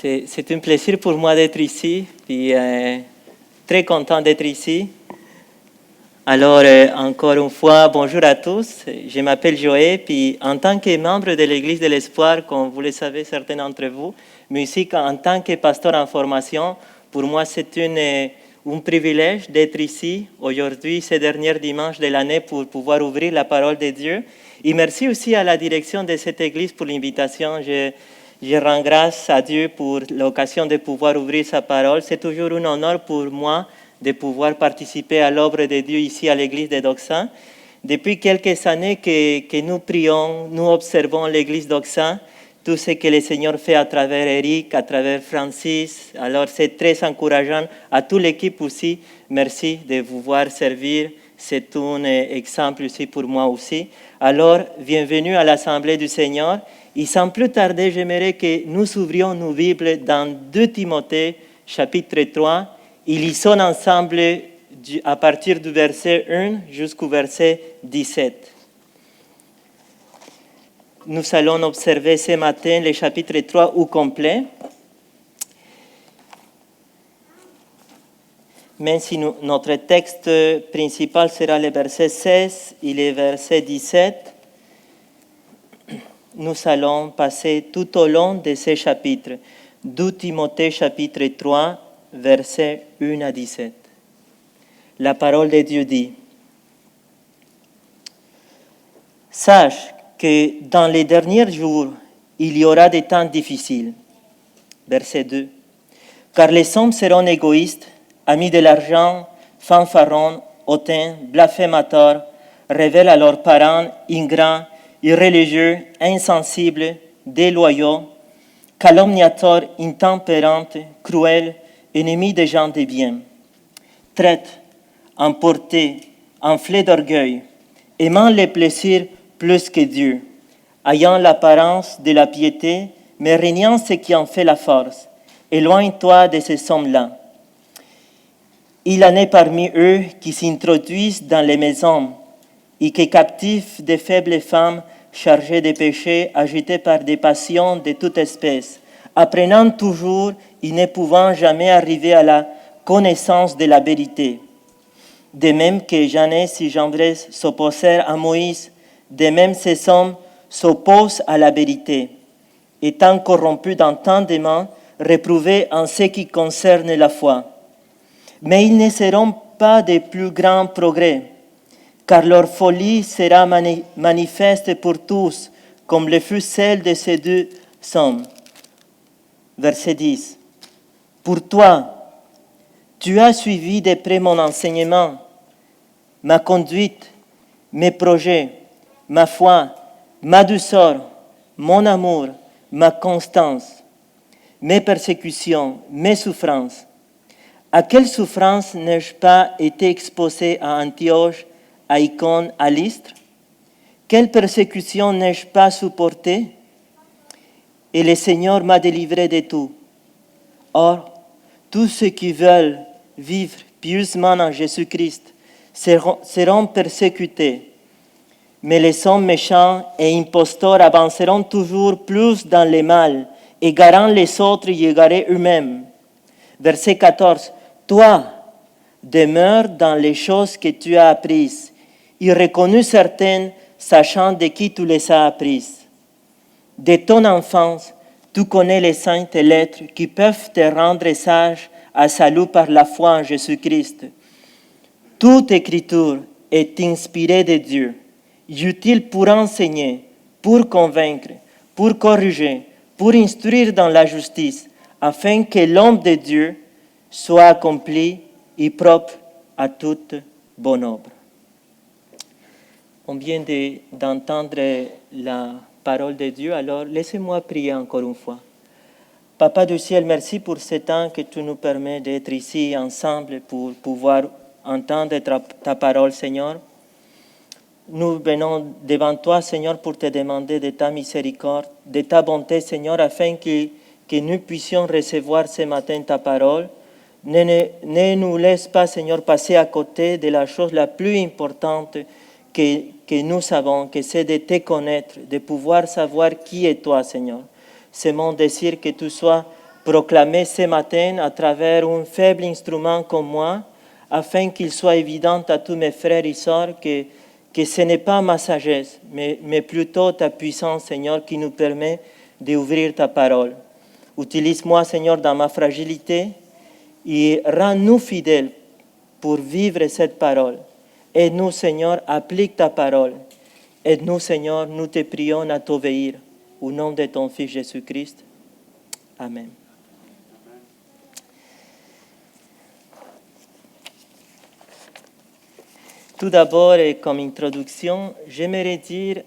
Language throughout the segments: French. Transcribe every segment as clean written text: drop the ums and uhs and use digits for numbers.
C'est un plaisir pour moi d'être ici, puis très content d'être ici. Alors, encore une fois, bonjour à tous. Je m'appelle Joël, puis en tant que membre de l'Église de l'Espoir, comme vous le savez certains d'entre vous, mais aussi en tant que pasteur en formation, pour moi c'est un privilège d'être ici aujourd'hui, ce dernier dimanche de l'année, pour pouvoir ouvrir la parole de Dieu. Et merci aussi à la direction de cette Église pour l'invitation. Je rends grâce à Dieu pour l'occasion de pouvoir ouvrir sa parole. C'est toujours un honneur pour moi de pouvoir participer à l'œuvre de Dieu ici à l'église de Doxa. Depuis quelques années que nous prions, nous observons l'église Doxa, tout ce que le Seigneur fait à travers Eric, à travers Francis. Alors c'est très encourageant à toute l'équipe aussi. Merci de vous voir servir. C'est un exemple aussi pour moi aussi. Alors, bienvenue à l'Assemblée du Seigneur. Et sans plus tarder, j'aimerais que nous ouvrions nos Bibles dans 2 Timothée, chapitre 3. Et lisons ensemble à partir du verset 1 jusqu'au verset 17. Nous allons observer ce matin le chapitre 3 au complet. Même si notre texte principal sera le verset 16 et le verset 17, nous allons passer tout au long de ces chapitres. 2 Timothée chapitre 3, versets 1 à 17. La parole de Dieu dit: Sache que dans les derniers jours, il y aura des temps difficiles. Verset 2. Car les hommes seront égoïstes, amis de l'argent, fanfarons, hautains, blasphémateurs, rebelles à leurs parents, ingrats, irréligieux, insensibles, déloyaux, calomniateurs, intempérants, cruels, ennemis des gens de bien, traites, emportés, enflés d'orgueil, aimant les plaisirs plus que Dieu, ayant l'apparence de la piété, mais régnant ce qui en fait la force. Éloigne-toi de ces hommes-là. Il en est parmi eux qui s'introduisent dans les maisons et qui captivent de faibles femmes chargées de péchés, agitées par des passions de toute espèce, apprenant toujours et ne pouvant jamais arriver à la connaissance de la vérité. De même que Janès et Jambres s'opposèrent à Moïse, de même ces hommes s'opposent à la vérité, étant corrompus d'entendement, réprouvés en ce qui concerne la foi. Mais ils ne seront pas de plus grands progrès, car leur folie sera manifeste pour tous, comme le fut celle de ces 2 hommes. Verset 10. Pour toi, tu as suivi de près mon enseignement, ma conduite, mes projets, ma foi, ma douceur, mon amour, ma constance, mes persécutions, mes souffrances. À quelle souffrance n'ai-je pas été exposé à Antioche, à Icône, à Lystre? Quelle persécution n'ai-je pas supportée? Et le Seigneur m'a délivré de tout. Or, tous ceux qui veulent vivre pieusement en Jésus-Christ seront persécutés. Mais les hommes méchants et imposteurs avanceront toujours plus dans le mal, égarant les autres et égarés eux-mêmes. Verset 14. Toi, demeure dans les choses que tu as apprises, et reconnues certaines, sachant de qui tu les as apprises. De ton enfance, tu connais les saintes lettres qui peuvent te rendre sage à salut par la foi en Jésus-Christ. Toute écriture est inspirée de Dieu, utile pour enseigner, pour convaincre, pour corriger, pour instruire dans la justice, afin que l'homme de Dieu soit accompli et propre à toute bonne œuvre. On vient d'entendre la parole de Dieu, alors laissez-moi prier encore une fois. Papa du ciel, merci pour ce temps que tu nous permets d'être ici ensemble pour pouvoir entendre ta parole, Seigneur. Nous venons devant toi, Seigneur, pour te demander de ta miséricorde, de ta bonté, Seigneur, afin que nous puissions recevoir ce matin ta parole. Ne nous laisse pas, Seigneur, passer à côté de la chose la plus importante que nous savons, que c'est de te connaître, de pouvoir savoir qui est toi, Seigneur. C'est mon désir que tu sois proclamer ce matin à travers un faible instrument comme moi, afin qu'il soit évident à tous mes frères et sœurs que ce n'est pas ma sagesse, mais plutôt ta puissance, Seigneur, qui nous permet d'ouvrir ta parole. Utilise-moi, Seigneur, dans ma fragilité et rends-nous fidèles pour vivre cette parole. Aide-nous, Seigneur, applique ta parole. Aide-nous, Seigneur, nous te prions à t'obéir. Au nom de ton Fils Jésus-Christ. Amen. Tout d'abord, et comme introduction, j'aimerais dire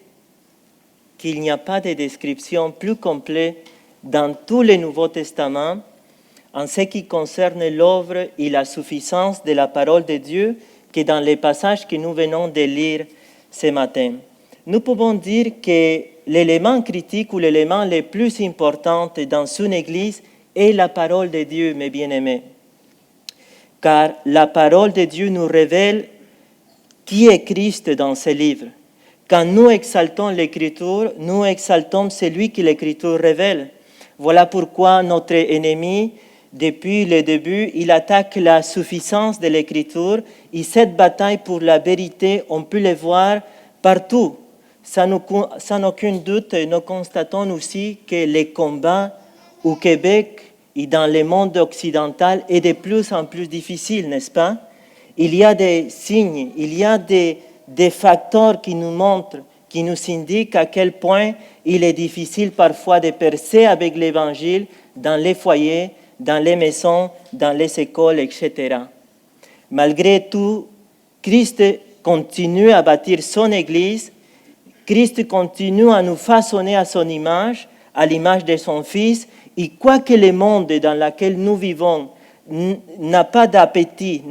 qu'il n'y a pas de description plus complète dans tout le Nouveau Testament en ce qui concerne l'œuvre et la suffisance de la parole de Dieu que dans les passages que nous venons de lire ce matin. Nous pouvons dire que l'élément critique ou l'élément le plus important dans une église est la parole de Dieu, mes bien-aimés. Car la parole de Dieu nous révèle qui est Christ dans ce livre. Quand nous exaltons l'Écriture, nous exaltons celui que l'Écriture révèle. Voilà pourquoi notre ennemi, depuis le début, il attaque la suffisance de l'Écriture et cette bataille pour la vérité, on peut le voir partout. Sans aucun doute, nous constatons aussi que les combats au Québec et dans le monde occidental est de plus en plus difficile, n'est-ce pas? Il y a des signes, il y a des facteurs qui nous montrent, qui nous indiquent à quel point il est difficile parfois de percer avec l'Évangile dans les foyers, dans les maisons, dans les écoles, etc. Malgré tout, Christ continue à bâtir son Église, Christ continue à nous façonner à son image, à l'image de son Fils, et quoique le monde dans lequel nous vivons n'a pas d'appétit,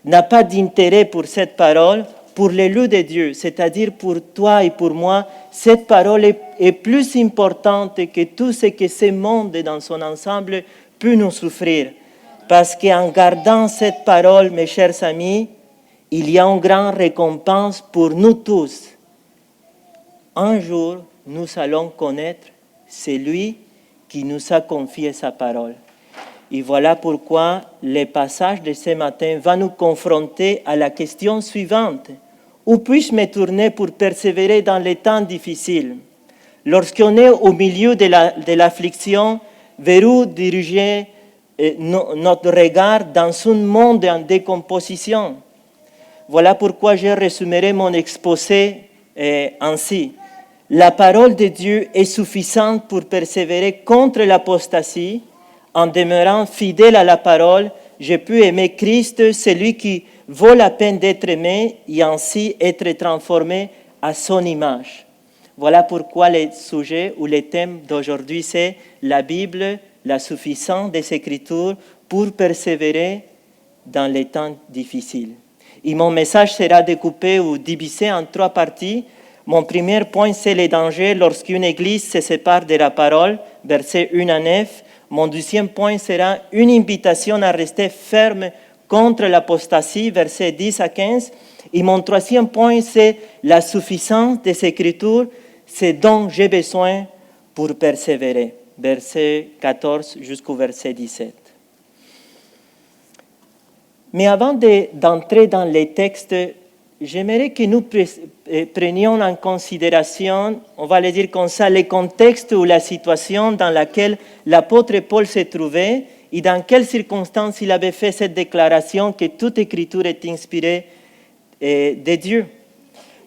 n'a pas d'intérêt pour cette parole, pour l'élu de Dieu, c'est-à-dire pour toi et pour moi, cette parole est plus importante que tout ce que ce monde dans son ensemble peut nous souffrir. Parce qu'en gardant cette parole, mes chers amis, il y a une grande récompense pour nous tous. Un jour, nous allons connaître celui qui nous a confié sa parole. Et voilà pourquoi le passage de ce matin va nous confronter à la question suivante. Où puis-je me tourner pour persévérer dans les temps difficiles? Lorsqu'on est au milieu de l'affliction, vers où diriger notre regard dans un monde en décomposition? Voilà pourquoi je résumerai mon exposé ainsi. La parole de Dieu est suffisante pour persévérer contre l'apostasie. En demeurant fidèle à la parole, j'ai pu aimer Christ, celui qui vaut la peine d'être aimé et ainsi être transformé à son image. Voilà pourquoi le sujet ou le thème d'aujourd'hui, c'est la Bible, la suffisance des Écritures pour persévérer dans les temps difficiles. Et mon message sera découpé ou divisé en 3 parties. Mon premier point, c'est les dangers lorsqu'une église se sépare de la parole, versets 1 à 9. Mon deuxième point sera une invitation à rester ferme contre l'apostasie, versets 10 à 15. Et mon troisième point, c'est la suffisance des Écritures, c'est dont j'ai besoin pour persévérer, versets 14 jusqu'au verset 17. Mais avant d'entrer dans les textes, j'aimerais que nous prenions en considération, on va le dire comme ça, le contexte ou la situation dans laquelle l'apôtre Paul se trouvait et dans quelles circonstances il avait fait cette déclaration que toute écriture est inspirée de Dieu.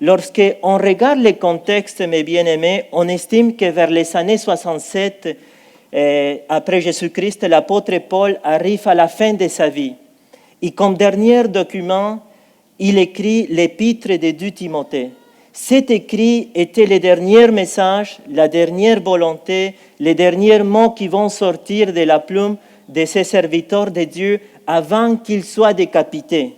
Lorsqu'on regarde le contexte, mes bien-aimés, on estime que vers les années 67, après Jésus-Christ, l'apôtre Paul arrive à la fin de sa vie. Et comme dernier document, il écrit l'épître de 2 Timothée. Cet écrit était le dernier message, la dernière volonté, les derniers mots qui vont sortir de la plume de ces serviteurs de Dieu avant qu'ils soient décapités.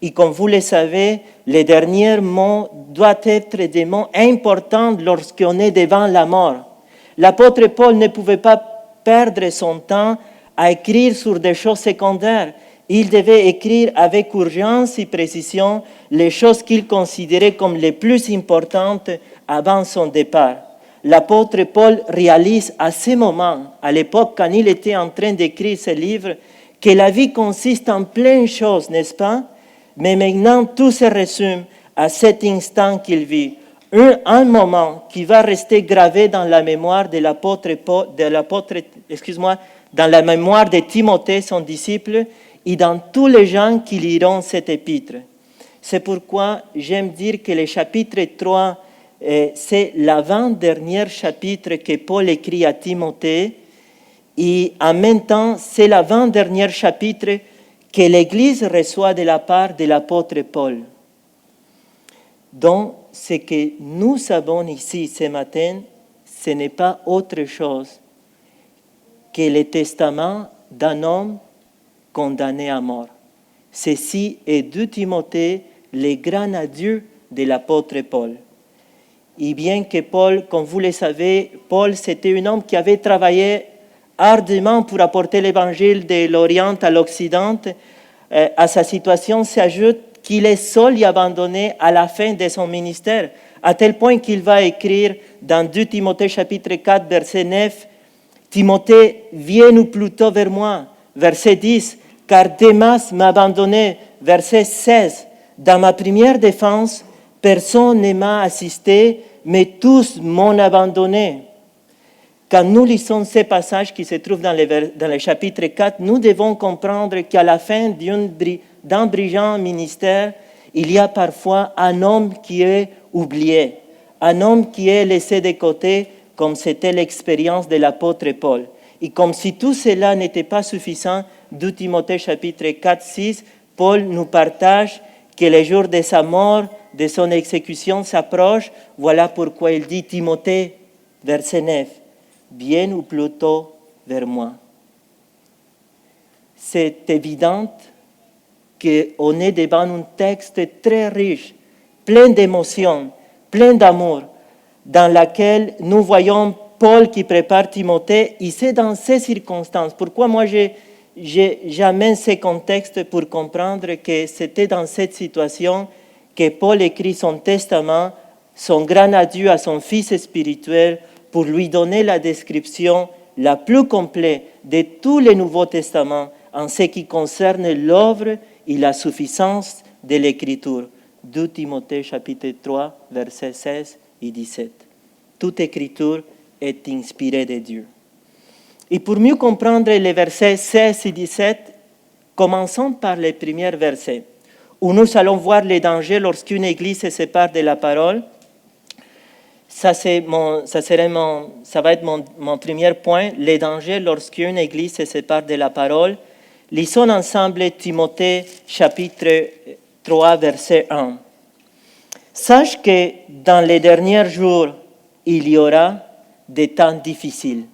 Et comme vous le savez, les derniers mots doivent être des mots importants lorsqu'on est devant la mort. L'apôtre Paul ne pouvait pas perdre son temps à écrire sur des choses secondaires. Il devait écrire avec urgence et précision les choses qu'il considérait comme les plus importantes avant son départ. l'apôtre Paul réalise à ce moment, à l'époque quand il était en train d'écrire ce livre, que la vie consiste en plein de choses, n'est-ce pas? Mais maintenant, tout se résume à cet instant qu'il vit. Un moment qui va rester gravé dans la mémoire de dans la mémoire de Timothée, son disciple, et dans tous les gens qui liront cet épître. C'est pourquoi j'aime dire que le chapitre 3, c'est l'avant-dernier chapitre que Paul écrit à Timothée, et en même temps, c'est l'avant-dernier chapitre que l'Église reçoit de la part de l'apôtre Paul. Donc, ce que nous savons ici ce matin, ce n'est pas autre chose que le testament d'un homme condamné à mort. Ceci est 2 Timothée, le grand adieu de l'apôtre Paul. Et bien que Paul, comme vous le savez, Paul c'était un homme qui avait travaillé ardemment pour apporter l'évangile de l'Orient à l'Occident, à sa situation s'ajoute qu'il est seul et abandonné à la fin de son ministère, à tel point qu'il va écrire dans 2 Timothée chapitre 4, verset 9, « Timothée, viens plutôt vers moi ». Verset 10, « Car Démas m'a abandonné ». Verset 16, « Dans ma première défense, personne ne m'a assisté, mais tous m'ont abandonné ». Quand nous lisons ces passages qui se trouvent dans le chapitre 4, nous devons comprendre qu'à la fin d'un brillant ministère, il y a parfois un homme qui est oublié, un homme qui est laissé de côté, comme c'était l'expérience de l'apôtre Paul. Et comme si tout cela n'était pas suffisant, 2 Timothée chapitre 4, 6, Paul nous partage que le jour de sa mort, de son exécution s'approche. Voilà pourquoi il dit Timothée, verset 9, « Viens ou plutôt vers moi ». C'est évident qu'on est devant un texte très riche, plein d'émotions, plein d'amour, dans lequel nous voyons Paul qui prépare Timothée, et c'est dans ces circonstances. Pourquoi moi j'amène ces contextes pour comprendre que c'était dans cette situation que Paul écrit son testament, son grand adieu à son fils spirituel, pour lui donner la description la plus complète de tous les Nouveaux Testaments en ce qui concerne l'œuvre et la suffisance de l'Écriture. 2 Timothée chapitre 3, versets 16 et 17. Toute Écriture est inspirée de Dieu. Et pour mieux comprendre les versets 16 et 17, commençons par les premiers versets, où nous allons voir les dangers lorsqu'une Église se sépare de la parole. Ça va être mon premier point, les dangers lorsqu'une Église se sépare de la parole. Lisons ensemble Timothée chapitre 3, verset 1. Sache que dans les derniers jours, il y aura des temps difficiles,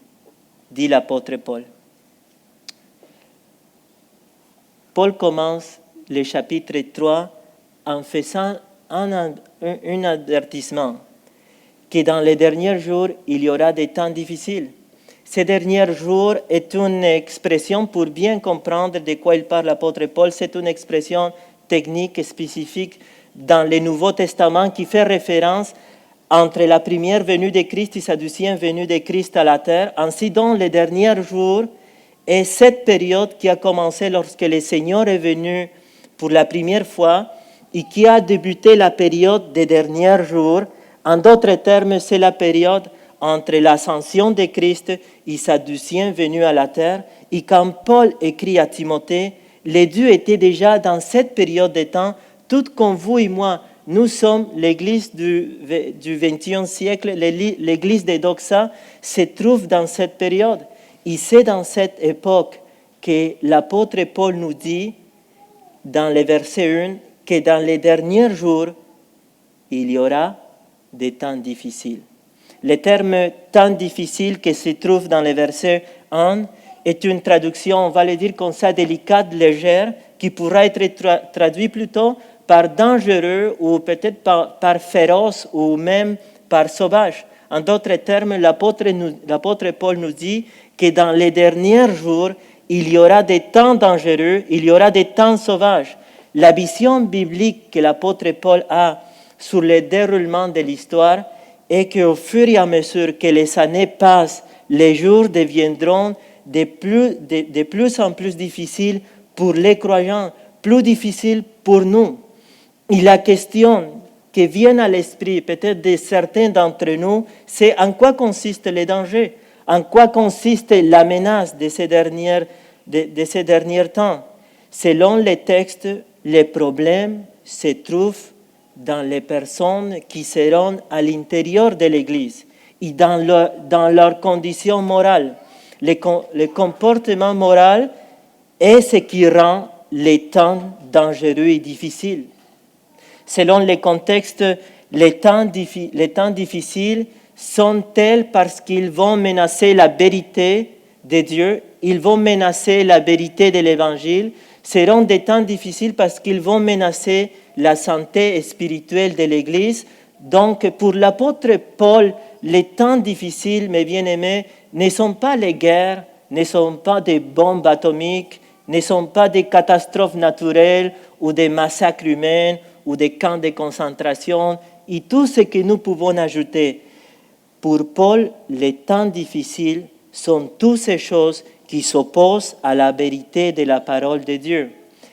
dit l'apôtre Paul. Paul commence le chapitre 3 en faisant un avertissement que dans les derniers jours, il y aura des temps difficiles. Ces derniers jours est une expression pour bien comprendre de quoi il parle l'apôtre Paul. C'est une expression technique et spécifique dans le Nouveau Testament qui fait référence entre la première venue de Christ et sa deuxième venue de Christ à la terre. Ainsi, dans les derniers jours, et cette période qui a commencé lorsque le Seigneur est venu pour la première fois et qui a débuté la période des derniers jours. En d'autres termes, c'est la période entre l'ascension de Christ et sa deuxième venue à la terre. Et quand Paul écrit à Timothée, les deux étaient déjà dans cette période de temps, tout comme vous et moi. Nous sommes l'Église du XXe siècle, l'Église de Doxa se trouve dans cette période. Et c'est dans cette époque que l'apôtre Paul nous dit, dans le verset 1, que dans les derniers jours, il y aura des temps difficiles. Le terme « temps difficile » qui se trouve dans le verset 1 est une traduction, on va le dire comme ça, délicate, légère, qui pourra être traduit plutôt par dangereux ou peut-être par féroce ou même par sauvage. En d'autres termes, l'apôtre Paul nous dit que dans les derniers jours, il y aura des temps dangereux, il y aura des temps sauvages. La vision biblique que l'apôtre Paul a sur le déroulement de l'histoire, et qu'au fur et à mesure que les années passent, les jours deviendront de plus en plus difficiles pour les croyants, plus difficiles pour nous. Et la question qui vient à l'esprit, peut-être de certains d'entre nous, c'est en quoi consiste le danger, en quoi consiste la menace de ces derniers temps. Selon les textes, les problèmes se trouvent dans les personnes qui seront à l'intérieur de l'Église et dans leurs conditions morales. Le comportement moral est ce qui rend les temps dangereux et difficiles. Selon les contextes, les temps difficiles sont tels parce qu'ils vont menacer la vérité de Dieu, ils vont menacer la vérité de l'Évangile, seront des temps difficiles parce qu'ils vont menacer la santé spirituelle de l'Église. Donc, pour l'apôtre Paul, les temps difficiles, mes bien-aimés, ne sont pas les guerres, ne sont pas des bombes atomiques, ne sont pas des catastrophes naturelles ou des massacres humains ou des camps de concentration et tout ce que nous pouvons ajouter. Pour Paul, les temps difficiles sont toutes ces choses qui s'opposent à la vérité de la parole de Dieu.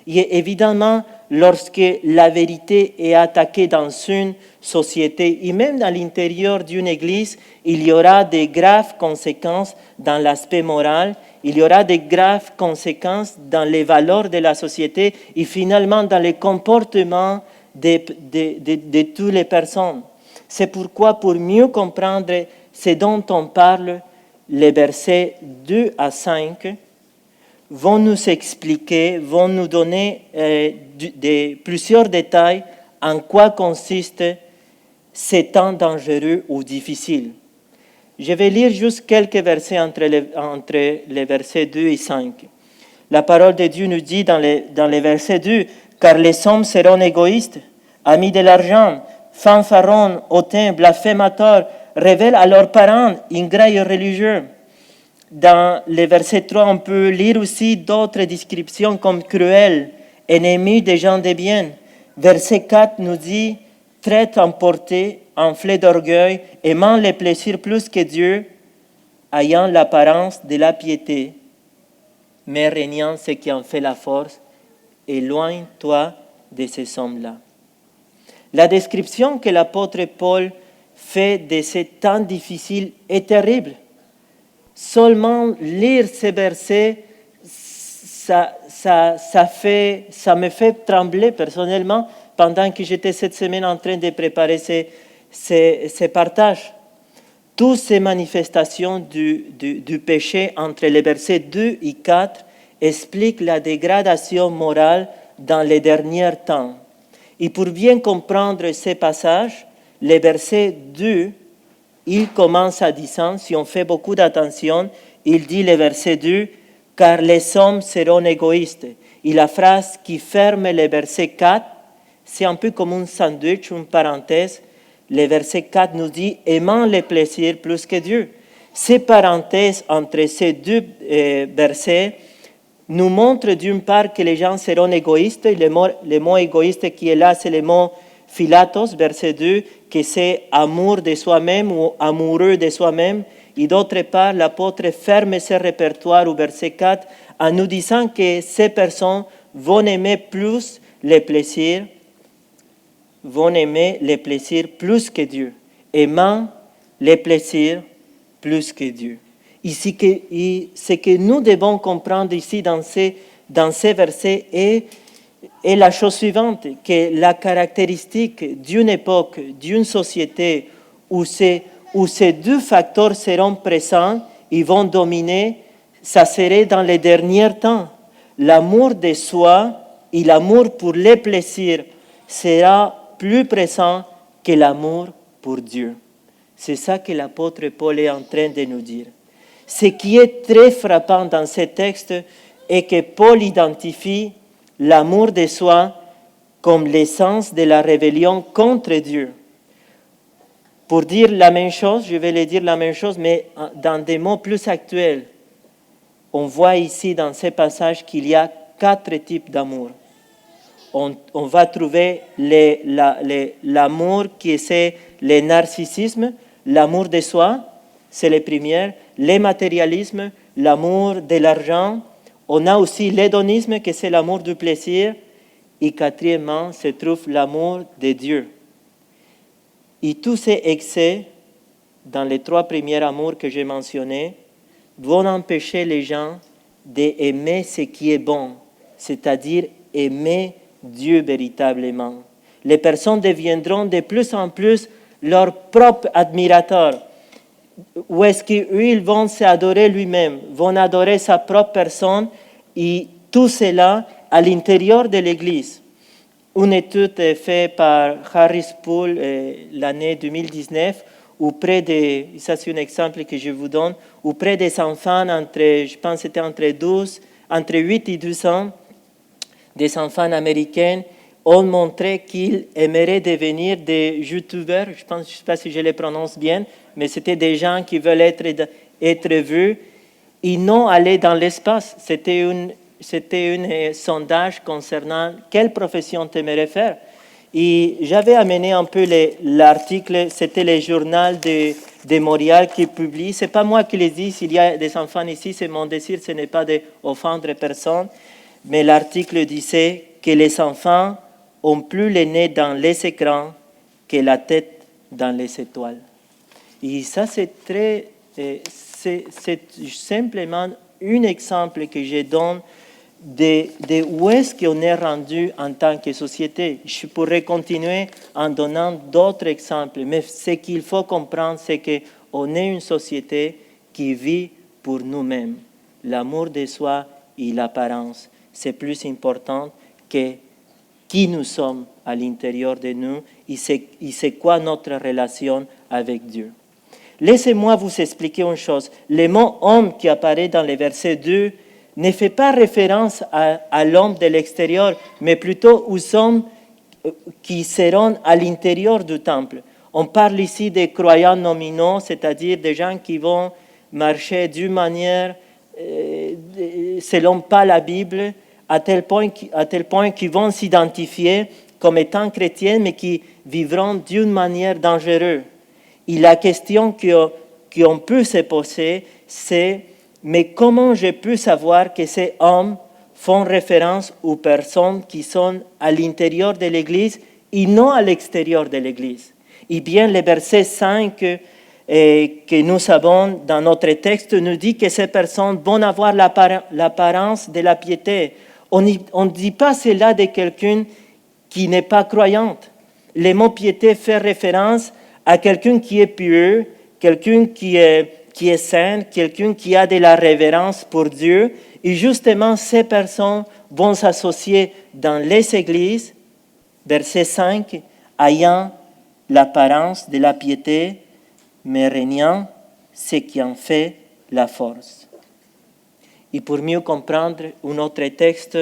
Et évidemment, lorsque la vérité est attaquée dans une société et même à l'intérieur d'une église, il y aura de graves conséquences dans l'aspect moral, il y aura de graves conséquences dans les valeurs de la société et finalement dans les comportements de toutes les personnes. C'est pourquoi, pour mieux comprendre ce dont on parle, les versets 2 à 5 vont nous expliquer, vont nous donner plusieurs détails en quoi consistent ces temps dangereux ou difficiles. Je vais lire juste quelques versets entre les versets 2 et 5. La parole de Dieu nous dit dans les versets 2, « Car les hommes seront égoïstes, amis de l'argent, fanfarons, hautains, blasphémateurs, révèlent à leurs parents, ingrats et religieux. » Dans les versets 3, on peut lire aussi d'autres descriptions comme cruels, ennemis des gens de bien. Verset 4 nous dit « Traîtres emportés, enflés d'orgueil, aimant les plaisirs plus que Dieu, ayant l'apparence de la piété, mais régnant ce qui en fait la force, éloigne-toi de ces hommes-là. » La description que l'apôtre Paul fait de ces temps difficiles est terrible. Seulement lire ces versets, ça me fait trembler personnellement pendant que j'étais cette semaine en train de préparer ces partages. Toutes ces manifestations du péché entre les versets 2 et 4 expliquent la dégradation morale dans les derniers temps. Et pour bien comprendre ces passages, les versets 2, il commence à disant, si on fait beaucoup d'attention, il dit le verset 2, « Car les hommes seront égoïstes ». Et la phrase qui ferme le verset 4, c'est un peu comme un sandwich, une parenthèse. Le verset 4 nous dit « Aimant les plaisirs plus que Dieu ». Ces parenthèses entre ces deux versets nous montrent d'une part que les gens seront égoïstes. Le mot égoïste qui est là, c'est le mot philatos, verset 2, que c'est amour de soi-même ou amoureux de soi-même. Et d'autre part, l'apôtre ferme ce répertoire au verset 4 en nous disant que ces personnes vont aimer plus les plaisirs, plus que Dieu, aimant les plaisirs plus que Dieu. Et ce que nous devons comprendre ici dans ces versets est la chose suivante, que la caractéristique d'une époque, d'une société où ces deux facteurs seront présents et vont dominer, ça serait dans les derniers temps. L'amour de soi et l'amour pour les plaisirs sera plus présent que l'amour pour Dieu. C'est ça que l'apôtre Paul est en train de nous dire. Ce qui est très frappant dans ce texte est que Paul identifie l'amour de soi comme l'essence de la rébellion contre Dieu. Pour dire la même chose, je vais le dire la même chose, mais dans des mots plus actuels. On voit ici dans ces passages qu'il y a 4 types d'amour. On va trouver l'amour qui est le narcissisme, l'amour de soi, c'est les premières, le matérialisme, l'amour de l'argent. On a aussi l'hédonisme, que c'est l'amour du plaisir. Et quatrièmement, se trouve l'amour de Dieu. Et tous ces excès, dans les trois premiers amours que j'ai mentionnés, vont empêcher les gens d'aimer ce qui est bon, c'est-à-dire aimer Dieu véritablement. Les personnes deviendront de plus en plus leurs propres admirateurs. Où est-ce qu'ils vont s'adorer lui-même, vont adorer sa propre personne, et tout cela à l'intérieur de l'Église. Une étude faite par Harris Poole l'année 2019, où près de, ça c'est un exemple que je vous donne, où près des enfants, je pense que c'était entre 8 et 12 ans, des enfants américains ont montré qu'ils aimeraient devenir des youtubeurs, je ne sais pas si je les prononce bien, mais c'était des gens qui veulent être vus et non aller dans l'espace. C'était un sondage concernant quelle profession tu aimerais faire. Et j'avais amené un peu l'article, c'était le journal de Montréal qui publie. Ce n'est pas moi qui les dis, s'il y a des enfants ici, c'est mon désir, ce n'est pas d'offendre personne. Mais l'article disait que les enfants ont plus le nez dans les écrans que la tête dans les étoiles. Et ça, c'est simplement un exemple que je donne de où est-ce qu'on est rendu en tant que société. Je pourrais continuer en donnant d'autres exemples, mais ce qu'il faut comprendre, c'est qu'on est une société qui vit pour nous-mêmes. L'amour de soi et l'apparence, c'est plus important que qui nous sommes à l'intérieur de nous et c'est quoi notre relation avec Dieu. Laissez-moi vous expliquer une chose. Le mot « homme » qui apparaît dans le verset 2 ne fait pas référence à l'homme de l'extérieur, mais plutôt aux hommes qui seront à l'intérieur du temple. On parle ici des croyants nominaux, c'est-à-dire des gens qui vont marcher d'une manière selon pas la Bible, à tel point qu'ils vont s'identifier comme étant chrétiens, mais qui vivront d'une manière dangereuse. Et la question qu'on peut se poser, c'est mais comment je peux savoir que ces hommes font référence aux personnes qui sont à l'intérieur de l'Église et non à l'extérieur de l'Église? Eh bien, le verset 5 que nous avons dans notre texte nous dit que ces personnes vont avoir l'apparence de la piété. On ne dit pas cela de quelqu'un qui n'est pas croyante. Le mot piété fait référence à quelqu'un qui est pieux, quelqu'un qui est saint, quelqu'un qui a de la révérence pour Dieu. Et justement, ces personnes vont s'associer dans les églises, verset 5, ayant l'apparence de la piété, mais régnant ce qui en fait la force. Et pour mieux comprendre un autre texte,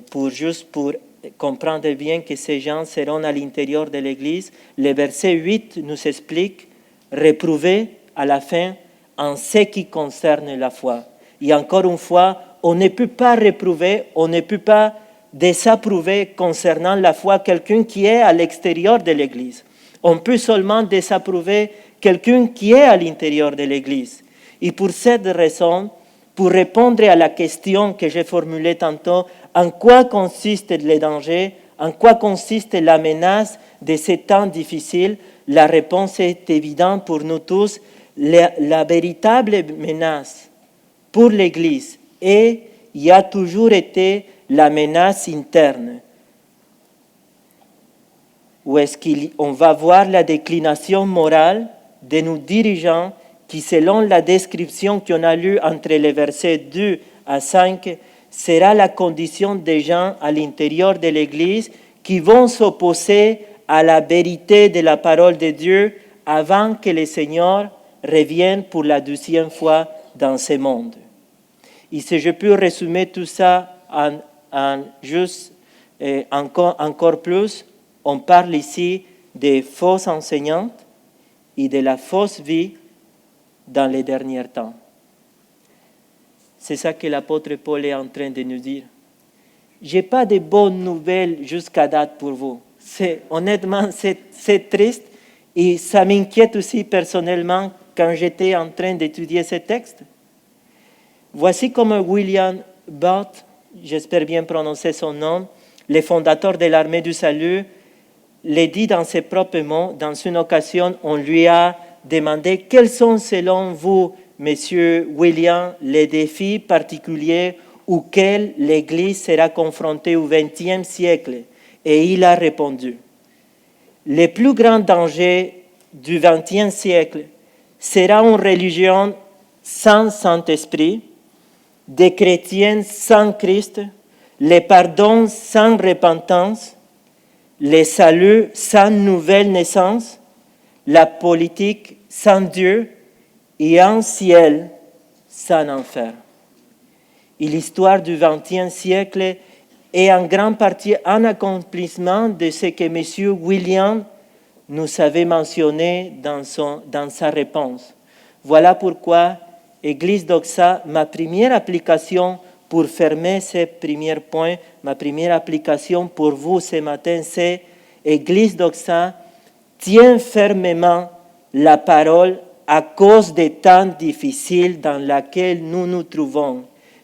pour comprendre bien que ces gens seront à l'intérieur de l'Église, le verset 8 nous explique « Réprouver à la fin en ce qui concerne la foi ». Et encore une fois, on ne peut pas réprouver, on ne peut pas désapprouver concernant la foi quelqu'un qui est à l'extérieur de l'Église. On peut seulement désapprouver quelqu'un qui est à l'intérieur de l'Église. Et pour cette raison, pour répondre à la question que j'ai formulée tantôt, en quoi consiste le danger, en quoi consiste la menace de ces temps difficiles, la réponse est évidente pour nous tous. La véritable menace pour l'Église et y a toujours été la menace interne. Où est-ce qu'on va voir la déclination morale de nos dirigeants qui, selon la description qu'on a lue entre les versets 2 à 5, sera la condition des gens à l'intérieur de l'Église qui vont s'opposer à la vérité de la parole de Dieu avant que le Seigneur revienne pour la 2e fois dans ce monde. Et si je peux résumer tout ça en juste encore plus, on parle ici des fausses enseignantes et de la fausse vie dans les derniers temps. C'est ça que l'apôtre Paul est en train de nous dire. Je n'ai pas de bonnes nouvelles jusqu'à date pour vous. Honnêtement, c'est triste Et ça m'inquiète aussi personnellement quand j'étais en train d'étudier ce texte. Voici comment William Booth, j'espère bien prononcer son nom, le fondateur de l'armée du salut, le dit dans ses propres mots. Dans une occasion, on lui a demandé quels sont selon vous, Monsieur William, les défis particuliers auxquels l'Église sera confrontée au XXe siècle. Et il a répondu, le plus grand danger du XXe siècle sera une religion sans Saint-Esprit, des chrétiens sans Christ, le pardon sans repentance, le salut sans nouvelle naissance, la politique sans Dieu et un ciel sans enfer. Et l'histoire du XXe siècle est en grande partie un accomplissement de ce que M. William nous avait mentionné dans sa réponse. Voilà pourquoi, Église Doxa, ma première application pour fermer ce premier point, ma première application pour vous ce matin, c'est Église Doxa, tiens fermement la parole à cause des temps difficiles dans lesquels nous nous trouvons.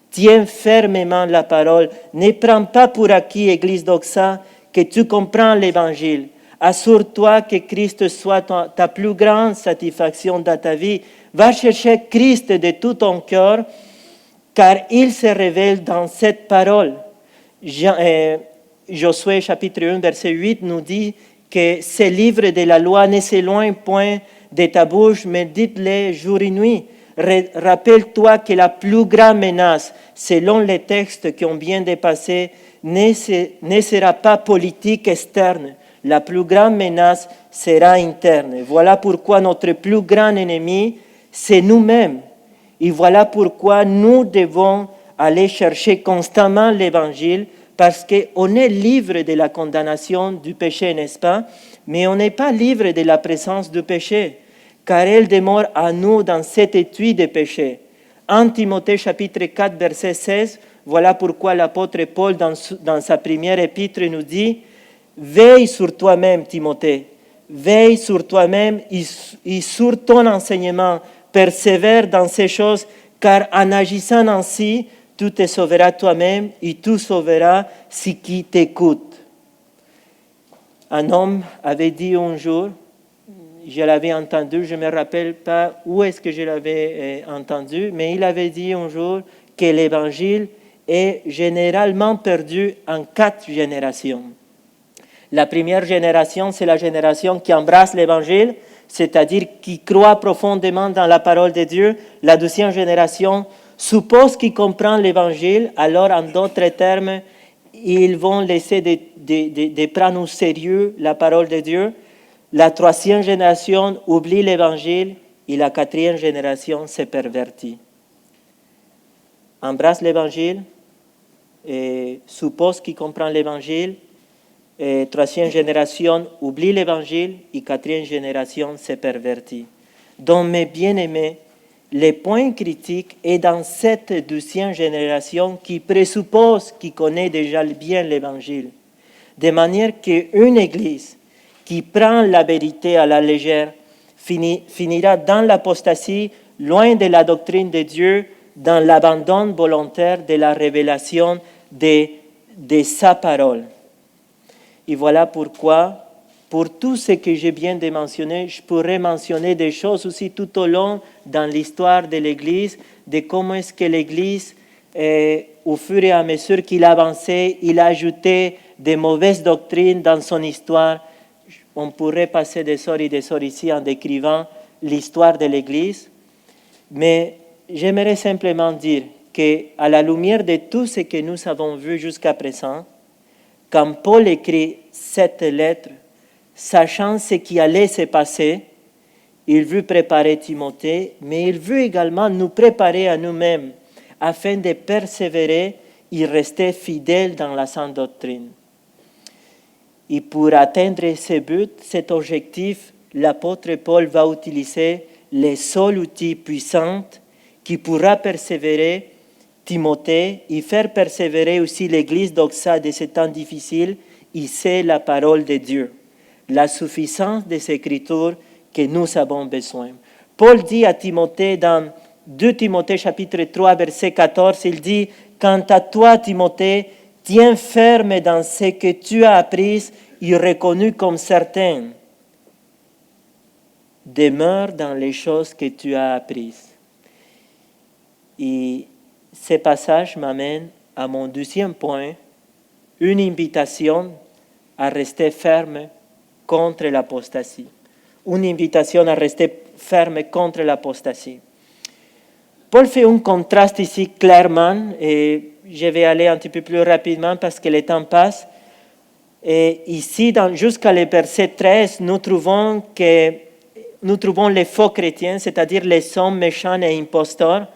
Tiens fermement la parole. Ne prends pas pour acquis, Église Doxa, que tu comprends l'Évangile. Assure-toi que Christ soit ta plus grande satisfaction dans ta vie. Va chercher Christ de tout ton cœur, car il se révèle dans cette parole. Josué chapitre 1, verset 8 nous dit que ce livre de la loi ne s'éloigne point de ta bouche, mais dites-le jour et nuit. Rappelle-toi que la plus grande menace, selon les textes qu'on vient de passer, ne sera pas politique externe. La plus grande menace sera interne. Voilà pourquoi notre plus grand ennemi, c'est nous-mêmes. Et voilà pourquoi nous devons aller chercher constamment l'Évangile, parce qu'on est libre de la condamnation du péché, n'est-ce pas? Mais on n'est pas libre de la présence du péché, car elle demeure à nous dans cette étui de péché. 1 Timothée chapitre 4, verset 16, voilà pourquoi l'apôtre Paul, dans sa première épître, nous dit « Veille sur toi-même, Timothée, veille sur toi-même et sur ton enseignement, persévère dans ces choses, car en agissant ainsi, tu te sauveras toi-même et tu sauveras ceux qui t'écoutent. » Un homme avait dit un jour, je l'avais entendu, je ne me rappelle pas où est-ce que je l'avais entendu, mais il avait dit un jour que l'Évangile est généralement perdu en 4 générations. La première génération, c'est la génération qui embrasse l'Évangile, c'est-à-dire qui croit profondément dans la parole de Dieu. La deuxième génération suppose qu'il comprend l'Évangile, alors en d'autres termes, ils vont laisser de prendre au sérieux la parole de Dieu. La troisième génération oublie l'Évangile et la quatrième génération se pervertit. Embrasse l'Évangile, et suppose qu'il comprend l'Évangile. Et troisième génération oublie l'Évangile et quatrième génération se pervertit. Donc, mes bien-aimés, le point critique est dans cette deuxième génération qui présuppose qu'il connaît déjà bien l'Évangile. De manière qu'une Église qui prend la vérité à la légère finira dans l'apostasie, loin de la doctrine de Dieu, dans l'abandon volontaire de la révélation de sa parole. Et voilà pourquoi, pour tout ce que je viens de mentionner, je pourrais mentionner des choses aussi tout au long dans l'histoire de l'Église, de comment est-ce que l'Église, au fur et à mesure qu'il avançait, il a ajouté des mauvaises doctrines dans son histoire. On pourrait passer des heures et des heures ici en décrivant l'histoire de l'Église, mais j'aimerais simplement dire qu'à la lumière de tout ce que nous avons vu jusqu'à présent, quand Paul écrit cette lettre, sachant ce qui allait se passer, il veut préparer Timothée, mais il veut également nous préparer à nous-mêmes afin de persévérer et rester fidèles dans la sainte doctrine. Et pour atteindre ce but, cet objectif, l'apôtre Paul va utiliser les seuls outils puissants qui pourra persévérer Timothée et faire persévérer aussi l'Église d'Oxa de ces temps difficiles, et c'est la parole de Dieu. la suffisance des Écritures que nous avons besoin. Paul dit à Timothée dans 2 Timothée chapitre 3 verset 14, il dit « Quant à toi, Timothée, tiens ferme dans ce que tu as appris et reconnu comme certain. Demeure dans les choses que tu as apprises. » Et ce passage m'amène à mon deuxième point, une invitation à rester ferme contre l'apostasie. Une invitation à rester ferme contre l'apostasie. Paul fait un contraste ici clairement, et je vais aller un petit peu plus rapidement parce que le temps passe. Et ici, jusqu'à le verset 13, nous trouvons les faux chrétiens, c'est-à-dire les hommes méchants et imposteurs.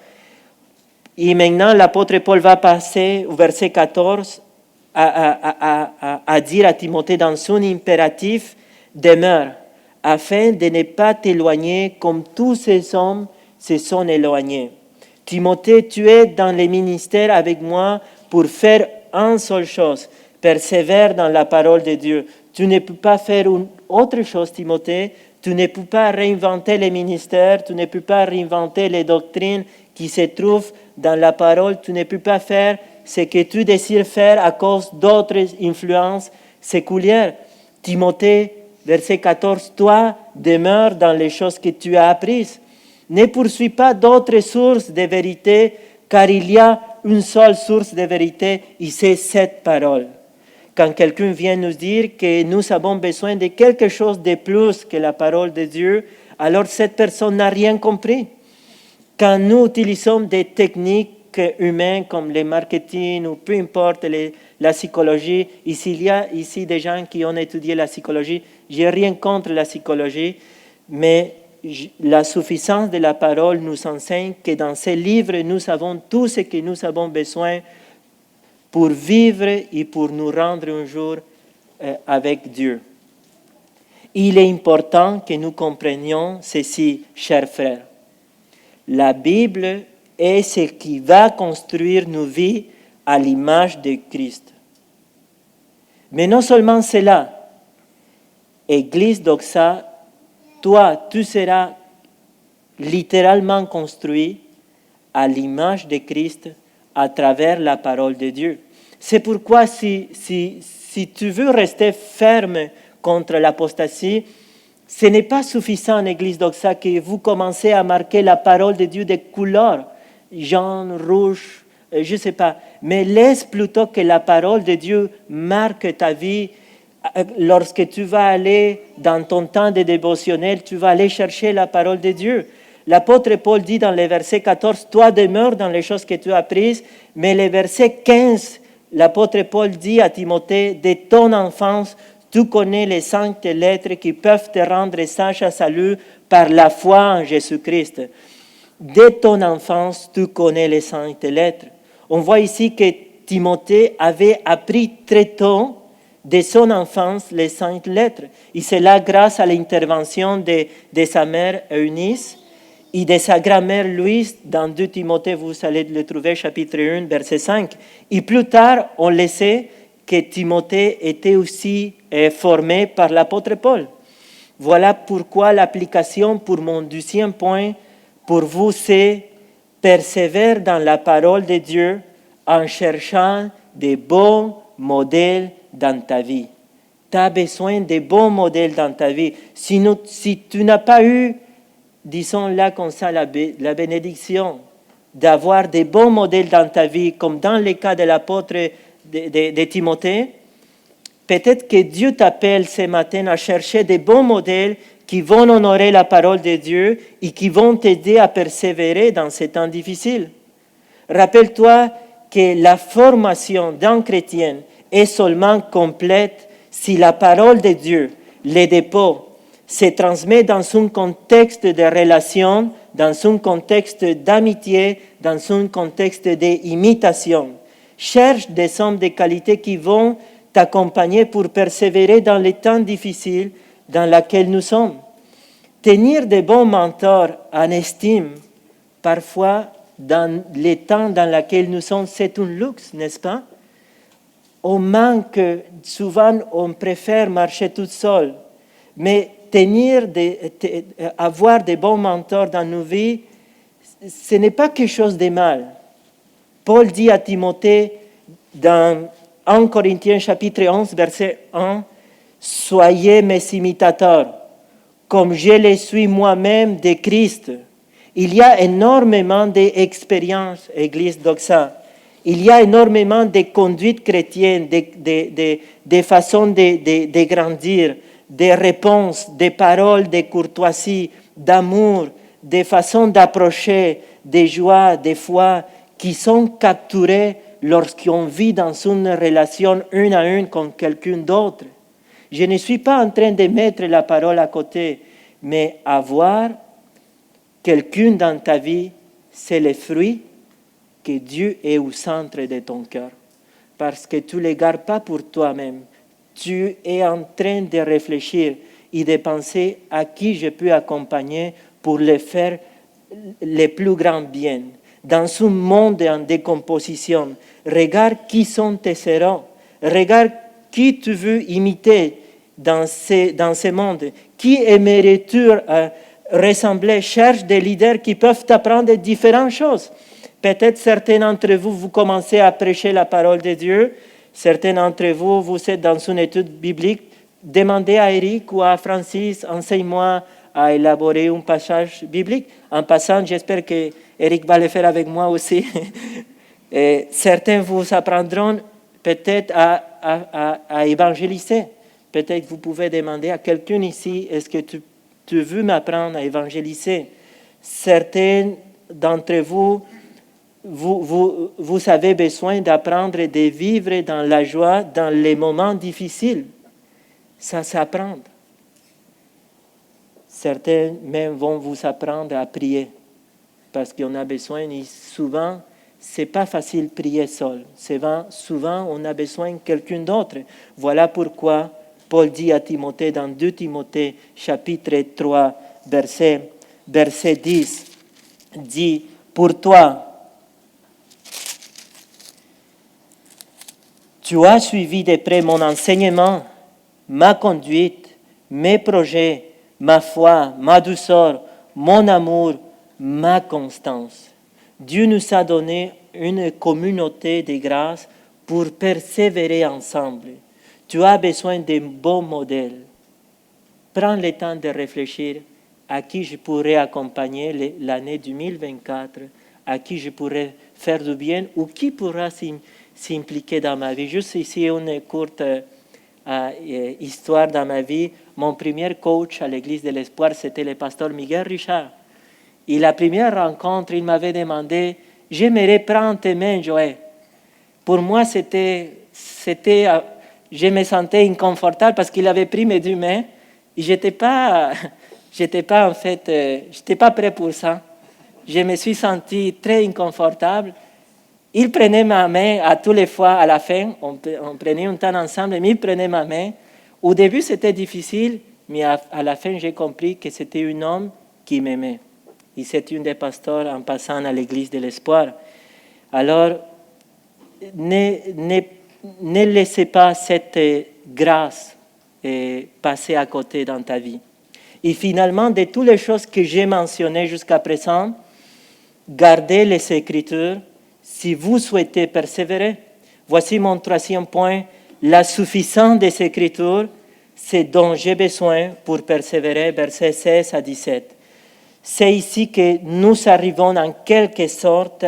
Et maintenant, l'apôtre Paul va passer au verset 14 à dire à Timothée dans son impératif, demeure, afin de ne pas t'éloigner comme tous ces hommes se sont éloignés. Timothée, tu es dans le ministère avec moi pour faire une seule chose, persévère dans la parole de Dieu. Tu ne peux pas faire autre chose, Timothée. Tu ne peux pas réinventer les ministères, tu ne peux pas réinventer les doctrines qui se trouvent dans la parole. Tu ne peux pas faire ce que tu désires faire à cause d'autres influences séculières. Timothée, verset 14, toi, demeure dans les choses que tu as apprises. Ne poursuis pas d'autres sources de vérité, car il y a une seule source de vérité, et c'est cette parole. Quand quelqu'un vient nous dire que nous avons besoin de quelque chose de plus que la parole de Dieu, alors cette personne n'a rien compris. Quand nous utilisons des techniques humaines comme le marketing ou peu importe la psychologie, il y a ici des gens qui ont étudié la psychologie, je n'ai rien contre la psychologie, mais la suffisance de la parole nous enseigne que dans ces livres, nous avons tout ce que nous avons besoin pour vivre et pour nous rendre un jour avec Dieu. Il est important que nous comprenions ceci, chers frères. La Bible est ce qui va construire nos vies à l'image de Christ. Mais non seulement cela, Église Doxa, toi, tu seras littéralement construit à l'image de Christ à travers la parole de Dieu. C'est pourquoi si tu veux rester ferme contre l'apostasie, ce n'est pas suffisant en Église Doxa que vous commencez à marquer la parole de Dieu de couleur, jaune, rouge, je ne sais pas. Mais laisse plutôt que la parole de Dieu marque ta vie. Lorsque tu vas aller dans ton temps de dévotionnel, tu vas aller chercher la parole de Dieu. L'apôtre Paul dit dans le verset 14, « Toi demeure dans les choses que tu as apprises », mais le verset 15, l'apôtre Paul dit à Timothée, « De ton enfance, tu connais les saintes lettres qui peuvent te rendre sage à salut par la foi en Jésus-Christ. » Dès ton enfance, tu connais les saintes lettres. On voit ici que Timothée avait appris très tôt de son enfance les saintes lettres. Et c'est là grâce à l'intervention de sa mère Eunice et de sa grand-mère Louise dans 2 Timothée, vous allez le trouver, chapitre 1, verset 5. Et plus tard, on le sait que Timothée était aussi formé par l'apôtre Paul. Voilà pourquoi l'application pour mon deuxième point, pour vous, c'est persévérer dans la parole de Dieu en cherchant des bons modèles dans ta vie. Tu as besoin de bons modèles dans ta vie. Si tu n'as pas eu, disons là comme ça, la bénédiction d'avoir des bons modèles dans ta vie, comme dans le cas de l'apôtre de Timothée, peut-être que Dieu t'appelle ce matin à chercher des bons modèles qui vont honorer la parole de Dieu et qui vont t'aider à persévérer dans ces temps difficiles. Rappelle-toi que la formation d'un chrétien est seulement complète si la parole de Dieu, les dépôts, se transmet dans un contexte de relation, dans un contexte d'amitié, dans un contexte d'imitation. Cherche des hommes de qualité qui vont t'accompagner pour persévérer dans les temps difficiles dans lesquels nous sommes. Tenir de bons mentors en estime, parfois dans les temps dans lesquels nous sommes, c'est un luxe, n'est-ce pas? On manque, souvent on préfère marcher tout seul. Mais avoir des bons mentors dans nos vies, ce n'est pas quelque chose de mal. Paul dit à Timothée dans 1 Corinthiens chapitre 11, verset 1, « Soyez mes imitateurs, comme je le suis moi-même de Christ. » Il y a énormément d'expériences, Église Doxa. Il y a énormément de conduites chrétiennes, de façons de grandir, des réponses, des paroles de courtoisie, d'amour, des façons d'approcher, des joies, des foi, qui sont capturées lorsqu'on vit dans une relation une à une con quelqu'un d'autre. Je ne suis pas en train de mettre la parole à côté, mais avoir quelqu'un dans ta vie, c'est le fruit que Dieu est au centre de ton cœur. Parce que tu ne les gardes pas pour toi-même. Tu es en train de réfléchir et de penser à qui je peux accompagner pour les faire le plus grand bien. Dans un monde en décomposition, regarde qui sont tes héros. Regarde qui tu veux imiter dans ce monde. Qui aimerais-tu ressembler? Cherche des leaders qui peuvent t'apprendre différentes choses. Peut-être certains d'entre vous, vous commencez à prêcher la parole de Dieu. Certains d'entre vous, vous êtes dans une étude biblique. Demandez à Eric ou à Francis, enseigne-moi à élaborer un passage biblique. En passant, j'espère que Eric va le faire avec moi aussi. Et certains vous apprendront peut-être à évangéliser. Peut-être vous pouvez demander à quelqu'un ici, est-ce que tu veux m'apprendre à évangéliser? Certains d'entre vous avez besoin d'apprendre et de vivre dans la joie dans les moments difficiles. Ça s'apprend. Certains même vont vous apprendre à prier parce qu'on a besoin, et souvent, ce n'est pas facile de prier seul. Souvent, on a besoin de quelqu'un d'autre. Voilà pourquoi Paul dit à Timothée dans 2 Timothée chapitre 3, verset 10, dit « Pour toi, tu as suivi de près mon enseignement, ma conduite, mes projets, ma foi, ma douceur, mon amour, ma constance. » Dieu nous a donné une communauté de grâce pour persévérer ensemble. Tu as besoin d'un bon modèle. Prends le temps de réfléchir à qui je pourrais accompagner l'année 2024, à qui je pourrais faire du bien ou qui pourra s'impliquer dans ma vie. Juste ici, une courte histoire dans ma vie. Mon premier coach à l'Église de l'Espoir, c'était le pasteur Miguel Richard. Et la première rencontre, il m'avait demandé, « J'aimerais prendre tes mains, Joël. » Pour moi, je me sentais inconfortable parce qu'il avait pris mes 2 mains et j'étais pas prêt pour ça. Je me suis senti très inconfortable. Il prenait ma main à tous les fois à la fin, on prenait un temps ensemble, mais il prenait ma main. Au début, c'était difficile, mais à la fin, j'ai compris que c'était un homme qui m'aimait. Et c'est un des pasteurs en passant à l'Église de l'Espoir. Alors, ne laissez pas cette grâce passer à côté dans ta vie. Et finalement, de toutes les choses que j'ai mentionnées jusqu'à présent, gardez les Écritures si vous souhaitez persévérer. Voici mon 3e point. La suffisance des Écritures, c'est dont j'ai besoin pour persévérer, versets 16 à 17. C'est ici que nous arrivons en quelque sorte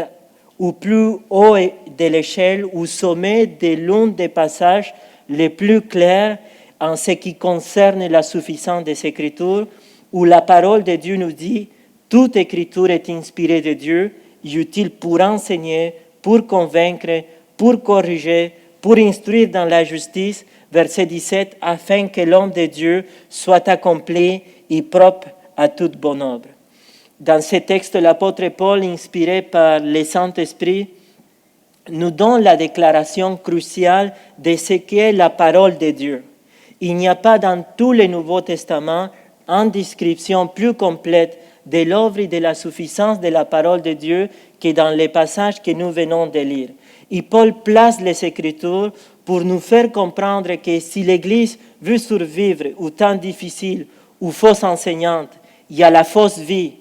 au plus haut de l'échelle, au sommet de l'un des passages les plus clairs en ce qui concerne la suffisance des Écritures, où la parole de Dieu nous dit « Toute Écriture est inspirée de Dieu, utile pour enseigner, pour convaincre, pour corriger, pour instruire dans la justice. » Verset 17, « Afin que l'homme de Dieu soit accompli et propre à toute bonne œuvre. » Dans ce texte, l'apôtre Paul, inspiré par le Saint-Esprit, nous donne la déclaration cruciale de ce qu'est la parole de Dieu. Il n'y a pas dans tout le Nouveau Testament une description plus complète de l'œuvre et de la suffisance de la parole de Dieu que dans les passages que nous venons de lire. Et Paul place les Écritures pour nous faire comprendre que si l'Église veut survivre au temps difficile ou fausse enseignante, il y a la fausse vie,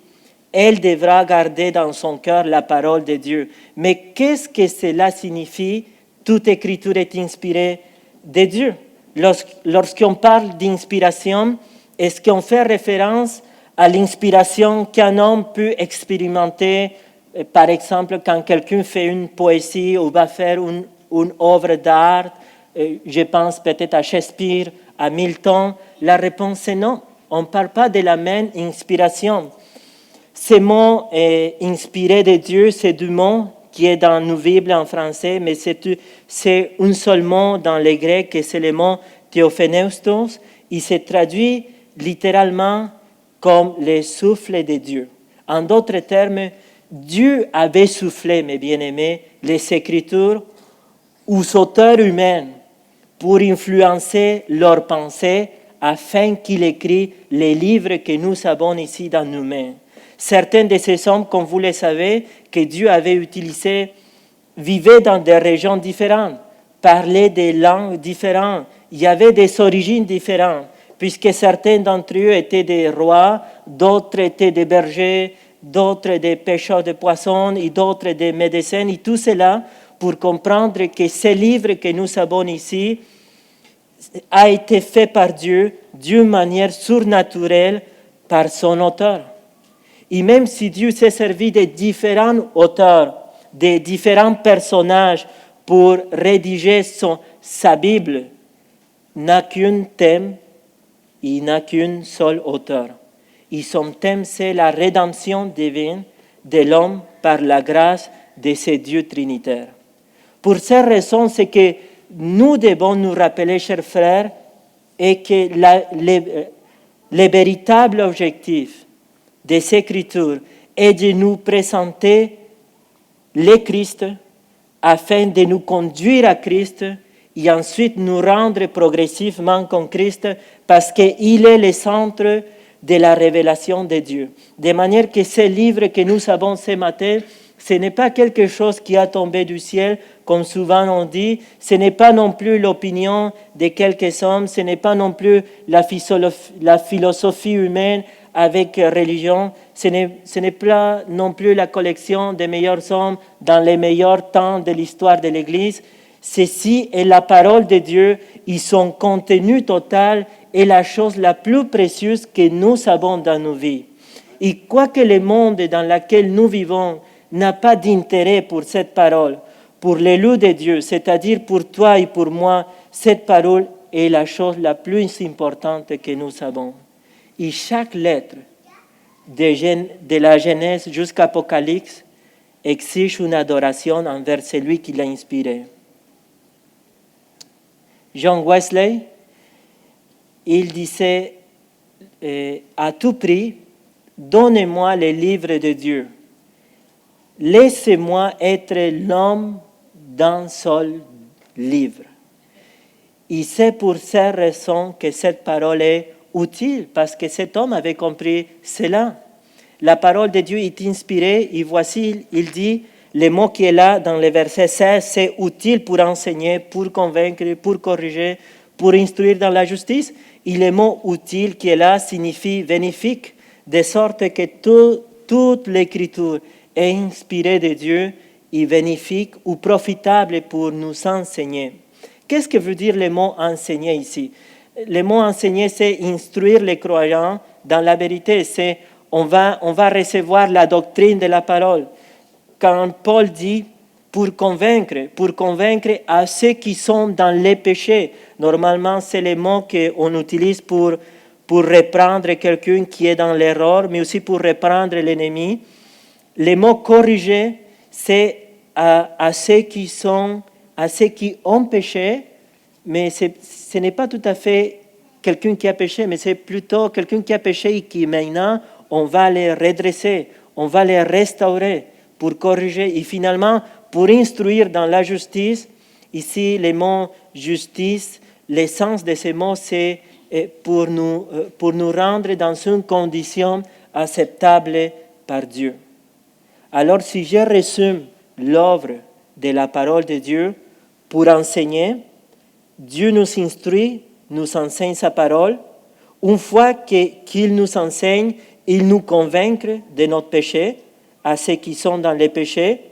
elle devra garder dans son cœur la parole de Dieu. Mais qu'est-ce que cela signifie? Toute Écriture est inspirée de Dieu. Lorsqu'on parle d'inspiration, est-ce qu'on fait référence à l'inspiration qu'un homme peut expérimenter, par exemple, quand quelqu'un fait une poésie ou va faire une œuvre d'art? Je pense peut-être à Shakespeare, à Milton. La réponse est non. On ne parle pas de la même inspiration. Ce mot est inspiré de Dieu, c'est du mot qui est dans nos Bibles en français, mais c'est un seul mot dans le grec, et c'est le mot théophéneustos. Il se traduit littéralement comme le souffle de Dieu. En d'autres termes, Dieu avait soufflé, mes bien-aimés, les Écritures aux auteurs humains pour influencer leurs pensées afin qu'ils écrivent les livres que nous avons ici dans nos mains. Certains de ces hommes, comme vous le savez, que Dieu avait utilisés, vivaient dans des régions différentes, parlaient des langues différentes, il y avait des origines différentes, puisque certains d'entre eux étaient des rois, d'autres étaient des bergers, d'autres des pêcheurs de poissons et d'autres des médecins, et tout cela pour comprendre que ce livre que nous avons ici a été fait par Dieu d'une manière surnaturelle par son auteur. Et même si Dieu s'est servi de différents auteurs, de différents personnages pour rédiger sa Bible, n'a qu'un thème, il n'a qu'un seul auteur. Et son thème, c'est la rédemption divine de l'homme par la grâce de ce Dieu trinitaire. Pour cette raison, c'est que nous devons nous rappeler, chers frères, et que le véritable objectif de ces Écritures est de nous présenter le Christ afin de nous conduire à Christ et ensuite nous rendre progressivement comme Christ parce qu'il est le centre de la révélation de Dieu. De manière que ce livre que nous avons ce matin, ce n'est pas quelque chose qui a tombé du ciel, comme souvent on dit, ce n'est pas non plus l'opinion de quelques hommes, ce n'est pas non plus la philosophie humaine avec religion, ce n'est pas non plus la collection des meilleurs hommes dans les meilleurs temps de l'histoire de l'Église. Ceci est la parole de Dieu et son contenu total est la chose la plus précieuse que nous avons dans nos vies. Et quoique le monde dans lequel nous vivons n'a pas d'intérêt pour cette parole, pour l'élu de Dieu, c'est-à-dire pour toi et pour moi, cette parole est la chose la plus importante que nous avons. Et chaque lettre, de la Genèse jusqu'à l'Apocalypse, exige une adoration envers celui qui l'a inspiré. John Wesley, il disait à tout prix, donnez-moi les livres de Dieu. Laissez-moi être l'homme d'un seul livre. Et c'est pour cette raison que cette parole est utile, parce que cet homme avait compris cela. La parole de Dieu est inspirée, et voici, il dit, le mot qui est là dans le verset 16, c'est utile pour enseigner, pour convaincre, pour corriger, pour instruire dans la justice. Et le mot utile qui est là signifie bénéfique, de sorte que toute l'écriture est inspirée de Dieu et bénéfique ou profitable pour nous enseigner. Qu'est-ce que veut dire le mot enseigner ici? Le mot enseigner, c'est instruire les croyants dans la vérité. C'est on va recevoir la doctrine de la parole. Quand Paul dit pour convaincre à ceux qui sont dans les péchés. Normalement, c'est le mot qu'on utilise pour reprendre quelqu'un qui est dans l'erreur, mais aussi pour reprendre l'ennemi. Le mot corriger, c'est à ceux qui ont péché, mais ce n'est pas tout à fait quelqu'un qui a péché, mais c'est plutôt quelqu'un qui a péché et qui maintenant, on va les redresser, on va les restaurer pour corriger et finalement pour instruire dans la justice. Ici, le mot justice, l'essence de ce mot, c'est pour nous rendre dans une condition acceptable par Dieu. Alors si je résume l'œuvre de la parole de Dieu pour enseigner, Dieu nous instruit, nous enseigne sa parole. Une fois qu'il nous enseigne, il nous convainc de notre péché, à ceux qui sont dans les péchés.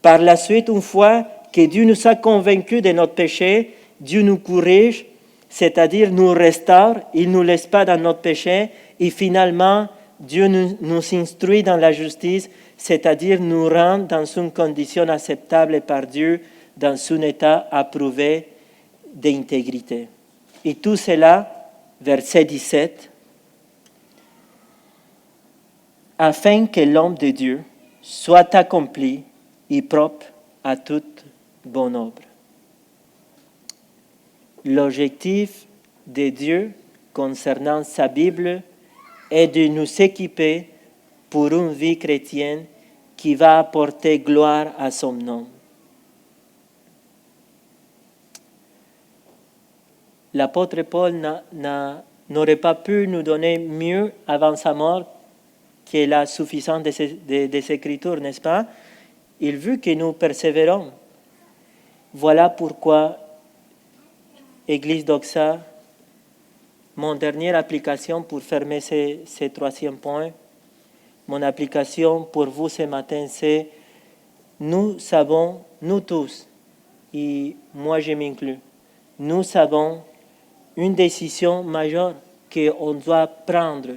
Par la suite, une fois que Dieu nous a convaincus de notre péché, Dieu nous corrige, c'est-à-dire nous restaure, il ne nous laisse pas dans notre péché, et finalement, Dieu nous instruit dans la justice, c'est-à-dire nous rend dans une condition acceptable par Dieu, dans un état approuvé d'intégrité. Et tout cela, verset 17, afin que l'homme de Dieu soit accompli et propre à toute bonne œuvre. L'objectif de Dieu concernant sa Bible est de nous équiper pour une vie chrétienne qui va apporter gloire à son nom. L'apôtre Paul n'aurait pas pu nous donner mieux avant sa mort que la suffisance des Écritures, n'est-ce pas? Il veut que nous persévérons. Voilà pourquoi, Église d'Oxa, mon dernière application pour fermer ce troisième point, mon application pour vous ce matin, c'est nous savons, nous tous, et moi je m'inclus, nous savons une décision majeure qu'on doit prendre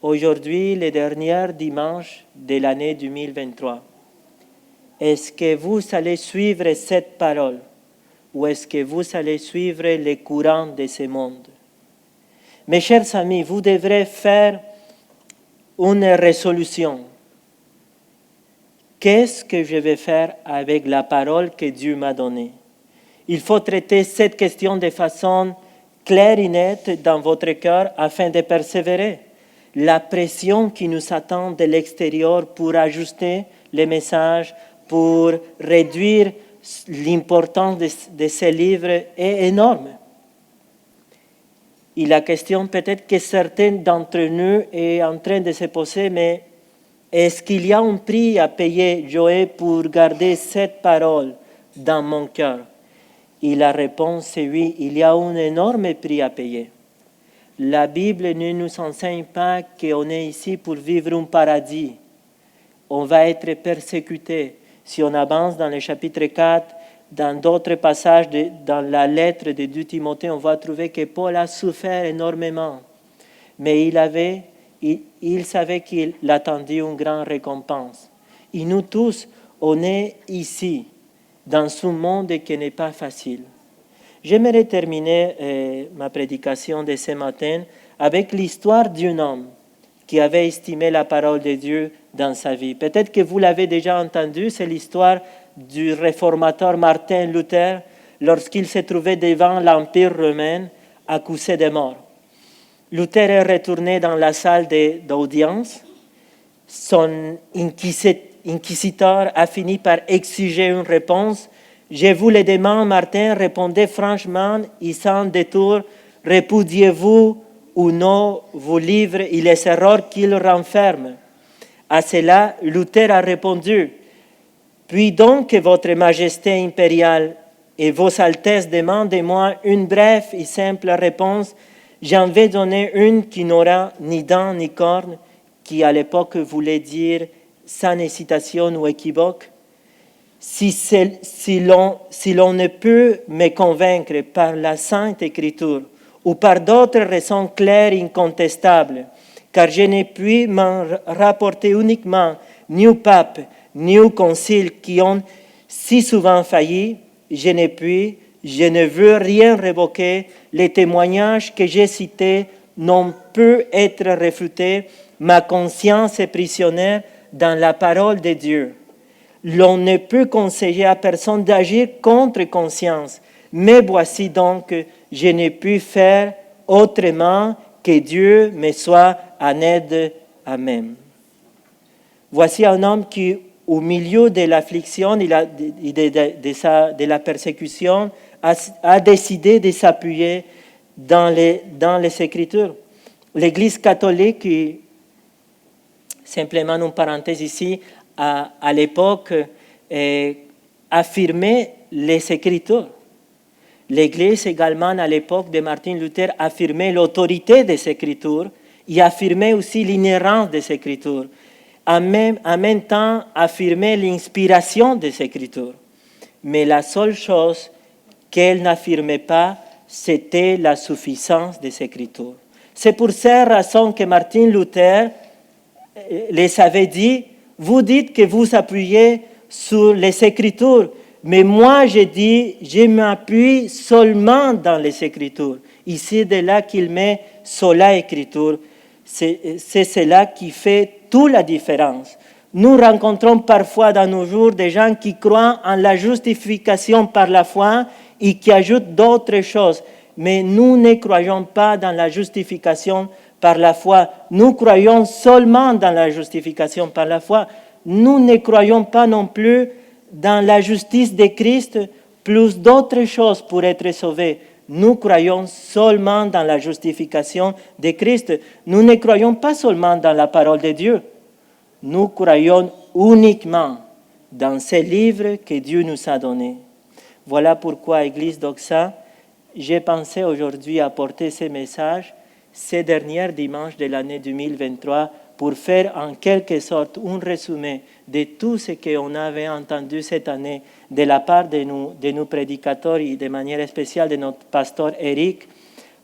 aujourd'hui, le dernier dimanche de l'année 2023. Est-ce que vous allez suivre cette parole ou est-ce que vous allez suivre les courants de ce monde? Mes chers amis, vous devrez faire une résolution. Qu'est-ce que je vais faire avec la parole que Dieu m'a donnée? Il faut traiter cette question de façon claire et nette dans votre cœur afin de persévérer. La pression qui nous attend de l'extérieur pour ajuster les messages, pour réduire l'importance de ces livres est énorme. Et la question peut-être que certains d'entre nous est en train de se poser, mais est-ce qu'il y a un prix à payer, Joël, pour garder cette parole dans mon cœur? Et la réponse est oui, il y a un énorme prix à payer. La Bible ne nous enseigne pas qu'on est ici pour vivre un paradis. On va être persécuté. Si on avance dans le chapitre 4, dans d'autres passages dans la lettre de 2 Timothée, on va trouver que Paul a souffert énormément. Mais il savait qu'il attendait une grande récompense. Et nous tous, on est ici, dans ce monde qui n'est pas facile. J'aimerais terminer ma prédication de ce matin avec l'histoire d'un homme qui avait estimé la parole de Dieu dans sa vie. Peut-être que vous l'avez déjà entendu, c'est l'histoire du réformateur Martin Luther lorsqu'il s'est trouvé devant l'Empire romain accusé de mort. Luther est retourné dans la salle d'audience. Son inquisiteur a fini par exiger une réponse. « Je vous le demande, Martin, répondez franchement et sans détour, répudiez-vous ou non vos livres et les erreurs qu'ils renferment ?» À cela, Luther a répondu « Puis donc que votre majesté impériale et vos altesses demandez-moi une brève et simple réponse, j'en vais donner une qui n'aura ni dents ni cornes, qui à l'époque voulait dire sans hésitation ou équivoque. Si l'on ne peut me convaincre par la Sainte Écriture ou par d'autres raisons claires et incontestables, car je n'ai pu m'en rapporter uniquement ni au pape, ni au concile qui ont si souvent failli, je ne veux rien révoquer, les témoignages que j'ai cités n'ont pu être réfutés, ma conscience est prisonnière dans la parole de Dieu. L'on ne peut conseiller à personne d'agir contre conscience, mais voici donc, je n'ai pu faire autrement que Dieu me soit en aide. Amen. Voici un homme qui, au milieu de l'affliction et de la persécution, a décidé de s'appuyer dans les Écritures. L'Église catholique simplement une parenthèse ici, à l'époque, affirmait les Écritures. L'Église également, à l'époque de Martin Luther, affirmait l'autorité des Écritures et affirmait aussi l'inhérence des Écritures. En même temps, affirmait l'inspiration des Écritures. Mais la seule chose qu'elle n'affirmait pas, c'était la suffisance des Écritures. C'est pour ces raisons que Martin Luther les avait dit, vous dites que vous appuyez sur les Écritures, mais moi je dis, je m'appuie seulement dans les Écritures. Ici, de là qu'il met sola Écriture, c'est cela qui fait toute la différence. Nous rencontrons parfois dans nos jours des gens qui croient en la justification par la foi et qui ajoutent d'autres choses. Mais nous ne croyons pas dans la justification par la foi. Nous croyons seulement dans la justification par la foi. Nous ne croyons pas non plus dans la justice de Christ plus d'autres choses pour être sauvés. Nous croyons seulement dans la justification de Christ. Nous ne croyons pas seulement dans la parole de Dieu. Nous croyons uniquement dans ces livres que Dieu nous a donnés. Voilà pourquoi, Église Doxa, j'ai pensé aujourd'hui apporter ce message ces derniers dimanches de l'année 2023 pour faire en quelque sorte un résumé de tout ce qu'on avait entendu cette année de la part de nos prédicateurs et de manière spéciale de notre pasteur Eric,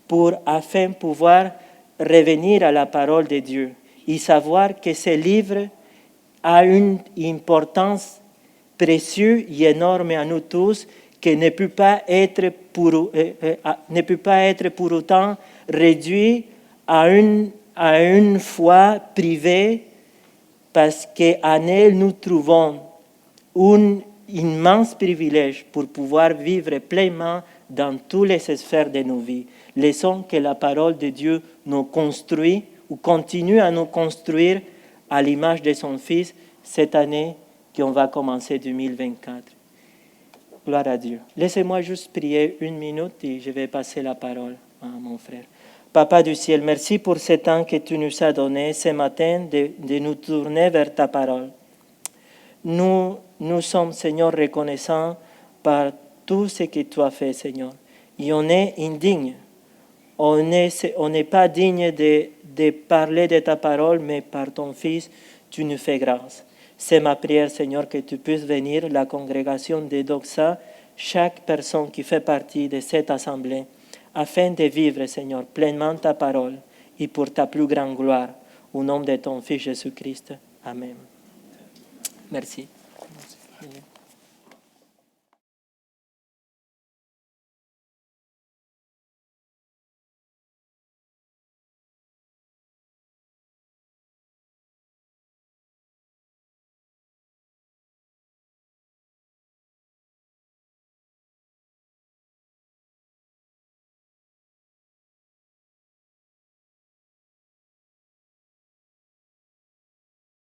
pour afin pouvoir revenir à la parole de Dieu et savoir que ce livre a une importance précieuse et énorme à nous tous, qui ne peut pas être pour autant réduit à une foi privée, parce qu'en elle nous trouvons un immense privilège pour pouvoir vivre pleinement dans toutes les sphères de nos vies. Laissons que la parole de Dieu nous construise ou continue à nous construire à l'image de son Fils cette année qu'on va commencer 2024. Gloire à Dieu. Laissez-moi juste prier 1 minute et je vais passer la parole à mon frère. Papa du ciel, merci pour ce temps que tu nous as donné ce matin de nous tourner vers ta parole. Nous sommes, Seigneur, reconnaissants par tout ce que tu as fait, Seigneur. Et on est indigne. On n'est pas digne de parler de ta parole, mais par ton Fils, tu nous fais grâce. C'est ma prière, Seigneur, que tu puisses venir, la congrégation de Doxa, chaque personne qui fait partie de cette assemblée, afin de vivre, Seigneur, pleinement ta parole et pour ta plus grande gloire. Au nom de ton Fils Jésus-Christ. Amen. Merci.